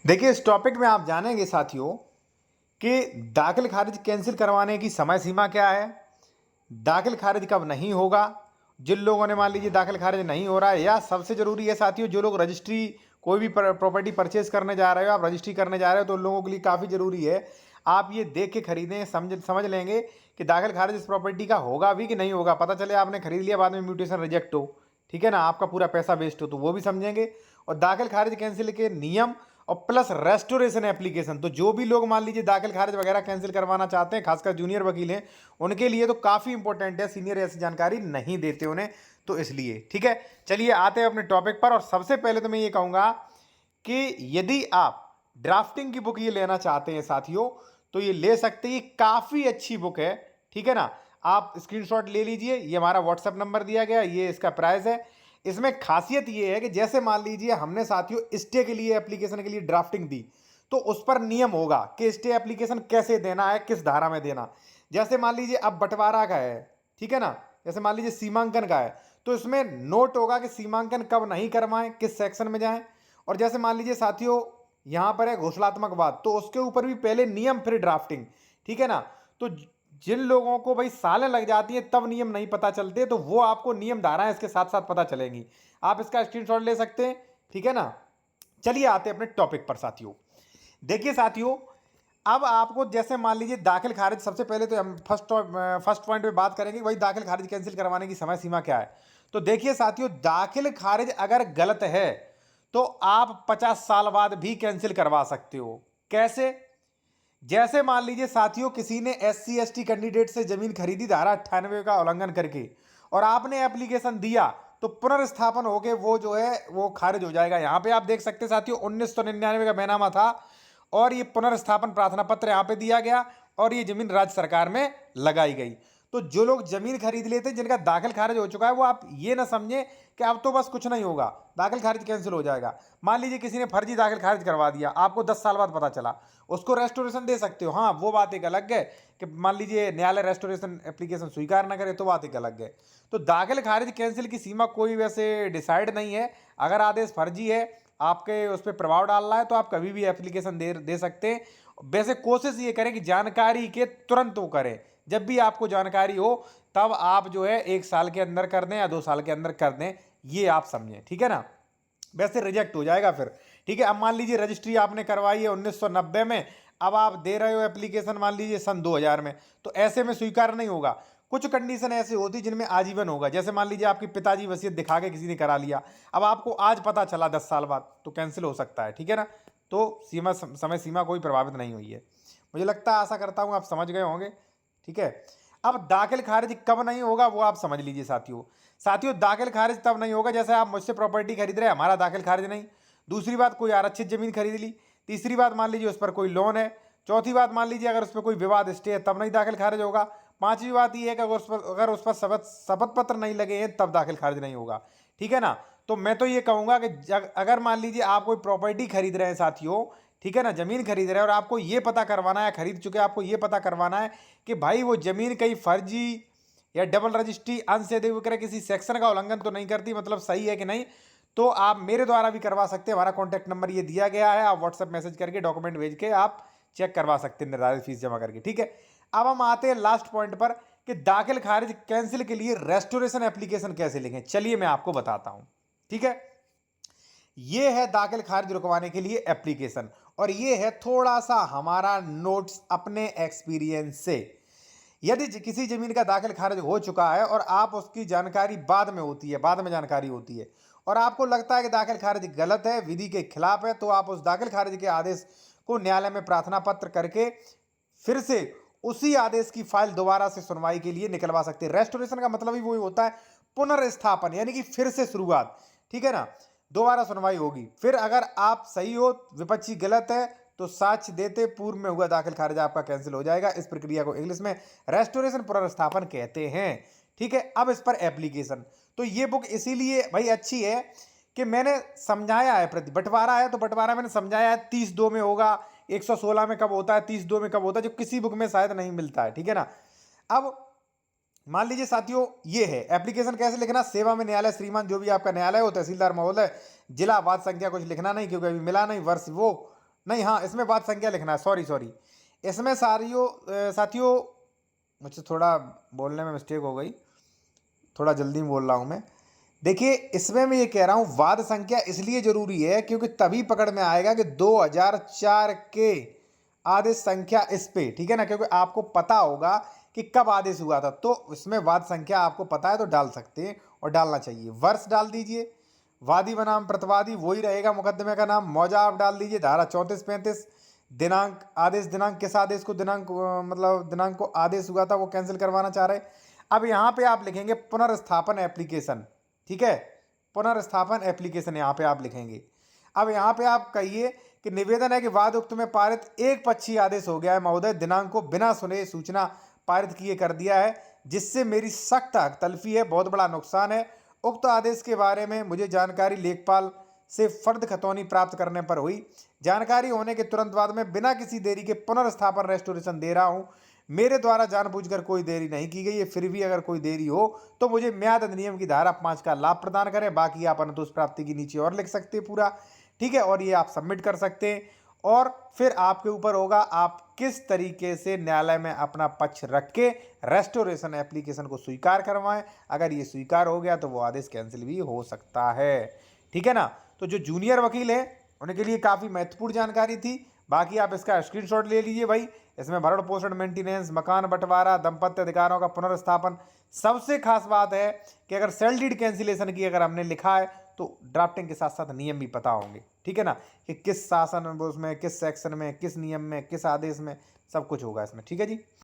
देखिए, इस टॉपिक में आप जानेंगे साथियों कि दाखिल खारिज कैंसिल करवाने की समय सीमा क्या है, दाखिल खारिज कब नहीं होगा, जिन लोगों ने मान लीजिए दाखिल खारिज नहीं हो रहा है, या सबसे ज़रूरी है साथियों, जो लोग रजिस्ट्री कोई भी प्रॉपर्टी परचेज करने जा रहे हो, आप रजिस्ट्री करने जा रहे हो, तो उन लोगों के लिए काफ़ी ज़रूरी है आप ये देख के खरीदें, समझ समझ लेंगे कि दाखिल खारिज इस प्रॉपर्टी का होगा भी कि नहीं होगा। पता चले आपने खरीद लिया, बाद में म्यूटेशन रिजेक्ट हो, ठीक है ना, आपका पूरा पैसा वेस्ट हो, तो वो भी समझेंगे। और दाखिल खारिज कैंसिल के नियम और प्लस रेस्टोरेशन एप्लीकेशन, तो जो भी लोग मान लीजिए दाखिल खारिज वगैरह कैंसिल करवाना चाहते हैं, खासकर जूनियर वकील हैं, उनके लिए तो काफ़ी इंपॉर्टेंट है, सीनियर ऐसी जानकारी नहीं देते उन्हें, तो इसलिए ठीक है। चलिए आते हैं अपने टॉपिक पर। और सबसे पहले तो मैं ये कहूँगा कि यदि आप ड्राफ्टिंग की बुक ये लेना चाहते हैं साथियों, तो ये ले सकते हैं, ये काफ़ी अच्छी बुक है, ठीक है ना। आप स्क्रीनशॉट ले लीजिए, ये हमारा व्हाट्सएप नंबर दिया गया, ये इसका प्राइस है। इसमें खासियत ये है कि जैसे मान लीजिए हमने साथियों स्टे के लिए एप्लीकेशन के लिए ड्राफ्टिंग दी, तो उस पर नियम होगा कि स्टे एप्लीकेशन कैसे देना है, किस धारा में देना। जैसे मान लीजिए अब बंटवारा का है, ठीक है ना, जैसे मान लीजिए सीमांकन का है, तो इसमें नोट होगा कि सीमांकन कब नहीं करवाएं, किस सेक्शन में जाएं। और जैसे मान लीजिए साथियों यहां पर है घोषणात्मक वाद, तो उसके ऊपर भी पहले नियम फिर ड्राफ्टिंग, ठीक है ना। तो जिन लोगों को भाई सालें लग जाती हैं तब नियम नहीं पता चलते, तो वो आपको नियम धाराएं इसके साथ साथ पता चलेंगी, आप इसका स्क्रीनशॉट ले सकते हैं, ठीक है ना। चलिए आते हैं अपने टॉपिक पर साथियों। देखिए साथियों, अब आपको जैसे मान लीजिए दाखिल खारिज, सबसे पहले तो हम फर्स्ट पॉइंट पे बात करेंगे भाई दाखिल खारिज कैंसिल करवाने की समय सीमा क्या है। तो देखिए साथियों, दाखिल खारिज अगर गलत है तो आप 50 साल बाद भी कैंसिल करवा सकते हो। कैसे? जैसे मान लीजिए साथियों किसी ने SC ST कैंडिडेट से जमीन खरीदी धारा 98 का उल्लंघन करके, और आपने एप्लीकेशन दिया, तो पुनर्स्थापन होके वो जो है वो खारिज हो जाएगा। यहां पे आप देख सकते हैं साथियों 1999 का बैनामा था, और ये पुनर्स्थापन प्रार्थना पत्र यहां पे दिया गया, और ये जमीन राज्य सरकार में लगाई गई। तो जो लोग जमीन खरीद लेते हैं जिनका दाखिल खारिज हो चुका है, वो आप ये ना समझे कि अब तो बस कुछ नहीं होगा, दाखिल खारिज कैंसिल हो जाएगा। मान लीजिए किसी ने फर्जी दाखिल खारिज करवा दिया, आपको 10 साल बाद पता चला, उसको रेस्टोरेशन दे सकते हो। हाँ, वो बात एक अलग है कि मान लीजिए न्यायालय रेस्टोरेशन एप्लीकेशन स्वीकार ना करे, तो बात एक अलग है। तो दाखिल खारिज कैंसिल की सीमा कोई वैसे डिसाइड नहीं है। अगर आदेश फर्जी है, आपके उस पर प्रभाव डाल रहा है, तो आप कभी भी एप्लीकेशन दे सकते हैं। वैसे कोशिश ये करें कि जानकारी के तुरंत वो करें, जब भी आपको जानकारी हो तब आप जो है 1 साल के अंदर कर दें या 2 साल के अंदर कर दें, ये आप समझें, ठीक है ना। वैसे रिजेक्ट हो जाएगा फिर, ठीक है। अब मान लीजिए रजिस्ट्री आपने करवाई है 1990 में, अब आप दे रहे हो एप्लीकेशन मान लीजिए सन 2000 में, तो ऐसे में स्वीकार नहीं होगा। कुछ कंडीशन ऐसी होती जिनमें आजीवन होगा। जैसे मान लीजिए आपकी पिताजी वसीयत दिखा के किसी ने करा लिया, अब आपको आज पता चला 10 साल बाद, तो कैंसिल हो सकता है, ठीक है ना। तो समय सीमा कोई प्रभावित नहीं हुई है। मुझे लगता है, आशा करता हूं आप समझ गए होंगे, ठीक है। अब दाखिल खारिज कब नहीं होगा वो आप समझ लीजिए साथियों। साथियों दाखिल खारिज तब नहीं होगा जैसे आप मुझसे प्रॉपर्टी खरीद रहे हैं, हमारा दाखिल खारिज नहीं। दूसरी बात, कोई आरक्षित जमीन खरीद ली। तीसरी बात, मान लीजिए उस पर कोई लोन है। चौथी बात, मान लीजिए अगर उस पर कोई विवाद स्टे है तब नहीं दाखिल खारिज होगा। पांचवी बात यह है कि अगर उस पर शपथ पत्र नहीं लगे हैं तब दाखिल खारिज नहीं होगा, ठीक है ना। तो मैं तो ये कहूंगा कि अगर मान लीजिए आप कोई प्रॉपर्टी खरीद रहे हैं साथियों, ठीक है ना, जमीन खरीद रहे हैं, और आपको ये पता करवाना है, खरीद चुके आपको ये पता करवाना है कि भाई वो जमीन कहीं फर्जी या डबल रजिस्ट्री, अंशेदे वगैरह किसी सेक्शन का उल्लंघन तो नहीं करती, मतलब सही है कि नहीं, तो आप मेरे द्वारा भी करवा सकते हैं। हमारा कॉन्टैक्ट नंबर ये दिया गया है, आप व्हाट्सएप मैसेज करके डॉक्यूमेंट भेज के आप चेक करवा सकते हैं निर्धारित फीस जमा करके, ठीक है। अब हम आते हैं लास्ट पॉइंट पर कि दाखिल खारिज कैंसिल के लिए रेस्टोरेशन एप्लीकेशन कैसे लिखें। चलिए मैं आपको बताता हूं, ठीक है। ये है दाखिल खारिज रुकवाने के लिए एप्लीकेशन, और ये है थोड़ा सा हमारा नोट्स अपने एक्सपीरियंस से। यदि किसी जमीन का दाखिल खारिज हो चुका है और आप उसकी जानकारी बाद में होती है, बाद में जानकारी होती है, और आपको लगता है कि दाखिल खारिज गलत है, विधि के खिलाफ है, तो आप उस दाखिल खारिज के आदेश को न्यायालय में प्रार्थना पत्र करके फिर से उसी आदेश की फाइल दोबारा से सुनवाई के लिए निकलवा सकते हैं। रेस्टोरेशन का मतलब ही वही होता है, पुनर्स्थापन, यानी कि फिर से शुरुआत, ठीक है ना। दोबारा सुनवाई होगी, फिर अगर आप सही हो, विपक्षी गलत है, तो साक्ष्य देते पूर्व में हुआ दाखिल खारिज आपका कैंसिल हो जाएगा। इस प्रक्रिया को इंग्लिश में रेस्टोरेशन पुनर्स्थापन कहते हैं, ठीक है। अब इस पर एप्लीकेशन, तो ये बुक इसीलिए भाई अच्छी है कि मैंने समझाया है, प्रति बंटवारा है तो बंटवारा मैंने समझाया है, 30-2 में होगा, 116 में कब होता है, 30-2 में कब होता है, जो किसी बुक में शायद नहीं मिलता है, ठीक है ना। अब मान लीजिए साथियों ये है एप्लीकेशन कैसे लिखना। सेवा में न्यायालय श्रीमान, जो भी आपका न्यायालय हो, तहसीलदार महोदय, जिला, वाद संख्या कुछ लिखना नहीं क्योंकि अभी मिला नहीं, वर्ष वो नहीं, हाँ, इसमें वाद संख्या लिखना है, सॉरी। इसमें साथियों मुझसे थोड़ा बोलने में मिस्टेक हो गई, थोड़ा जल्दी में बोल रहा हूँ मैं। देखिए, इसमें मैं ये कह रहा हूँ वाद संख्या इसलिए जरूरी है क्योंकि तभी पकड़ में आएगा कि 2004 के आदेश संख्या इस पे, ठीक है ना, क्योंकि आपको पता होगा कि कब आदेश हुआ था, तो इसमें वाद संख्या आपको पता है तो डाल सकते हैं और डालना चाहिए। वर्ष डाल दीजिए, वादी बनाम प्रतिवादी वही रहेगा मुकदमे का नाम, मौजा आप डाल दीजिए, धारा 34-35, दिनांक, आदेश दिनांक, किस आदेश को दिनांक मतलब दिनांक को आदेश हुआ था वो कैंसिल करवाना चाह रहे। अब यहाँ पे आप लिखेंगे पुनर्स्थापन एप्लीकेशन, ठीक है, पुनर्स्थापन एप्लीकेशन यहाँ पे आप लिखेंगे। अब यहाँ पे आप कहिए कि निवेदन है कि वाद उक्त में पारित एक पक्षीय आदेश हो गया है महोदय, दिनांक को बिना सुने सूचना पारित किए कर दिया है, जिससे मेरी सख्त हक तलफी है, बहुत बड़ा नुकसान है। उक्त आदेश के बारे में मुझे जानकारी लेखपाल से फर्द खतौनी प्राप्त करने पर हुई। जानकारी होने के तुरंत बाद में बिना किसी देरी के पुनर्स्थापन रेस्टोरेशन दे रहा हूं। मेरे द्वारा जानबूझकर कोई देरी नहीं की गई है, फिर भी अगर कोई देरी हो तो मुझे म्याद अधिनियम की धारा 5 का लाभ प्रदान करें। बाकी आप अनुतोष प्राप्ति की नीचे और लिख सकते हैं पूरा, ठीक है, और ये आप सबमिट कर सकते हैं। और फिर आपके ऊपर होगा आप किस तरीके से न्यायालय में अपना पक्ष रख के रेस्टोरेशन एप्लीकेशन को स्वीकार करवाएं। अगर ये स्वीकार हो गया तो वो आदेश कैंसिल भी हो सकता है, ठीक है ना। तो जो जूनियर वकील है उनके लिए काफ़ी महत्वपूर्ण जानकारी थी। बाकी आप इसका स्क्रीनशॉट ले लीजिए भाई, इसमें भरण पोषण, मेंटेनेंस, मकान बंटवारा, दंपत्ति अधिकारों का पुनर्स्थापन। सबसे खास बात है कि अगर सेल डीड कैंसिलेशन की अगर हमने लिखा है तो ड्राफ्टिंग के साथ साथ नियम भी पता होंगे, ठीक है ना, कि किस शासन में, उसमें किस सेक्शन में, किस नियम में, किस आदेश में, सब कुछ होगा इसमें, ठीक है जी।